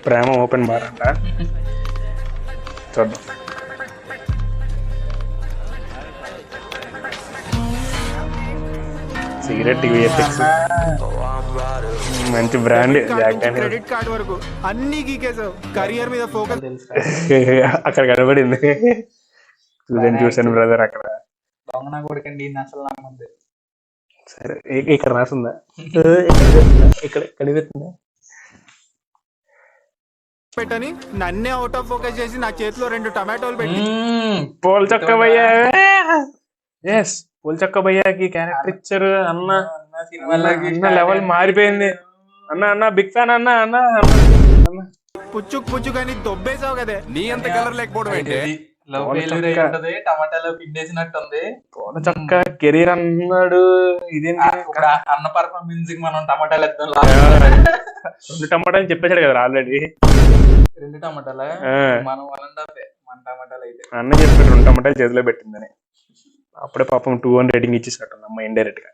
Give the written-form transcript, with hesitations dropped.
ప్రేమ open bar అంట, చూద్దాం. Cigarette VFX మంచి బ్రాండ్. క్రెడిట్ కార్డ్ వరకు అన్ని గీకేసావు, కెరియర్ మీద ఫోకస్. అక్కడ కనబడింది, చూసాను బ్రదర్ అక్కడ. దొంగన కొడుకండి అసలు నమ్మంది. సరే ఇక్కడ రాసిందా, ఇక్కడ కనిపిస్తుందా? పెట్టని నన్నే అవుట్ ఆఫ్ ఫోకస్ చేసి నా చేతిలో 2 టమాటోలు పెట్టి పోల్ చొక్క భయ్యా. ఎస్, పోల్ చొక్క భయ్యాకి క్యారెక్టర్ ఇచ్చారు అన్న. అన్న లెవెల్ మారిపోయింది అన్న. అన్న బిగ్ ఫ్యాన్ అన్న. అన్న పుచ్చుకు అని దొబ్బేసావు కదే. నీ అంత కలర్ లేకపోవడం ఏంటి? టమాటాలో పిండేసినట్టుంది. పోల చొక్క కెరీర్ అన్నాడు. ఇదేంటి అన్న పర్ఫార్మెన్స్ మనం టమాటాలు వేద్దాం. 2 టమాటాలు చెప్పేశాడు కదా ఆల్రెడీ. 2 టమాటాలా? మనం 1.5 మన టమాటాలు అయితే అన్న చెప్పాడు 2 టమాటాలు చేతిలో పెట్టిందని. అప్పుడే పాపం 2 అని రేటింగ్ ఇచ్చేసాడు అమ్మ ఇండైరెక్ట్ గా.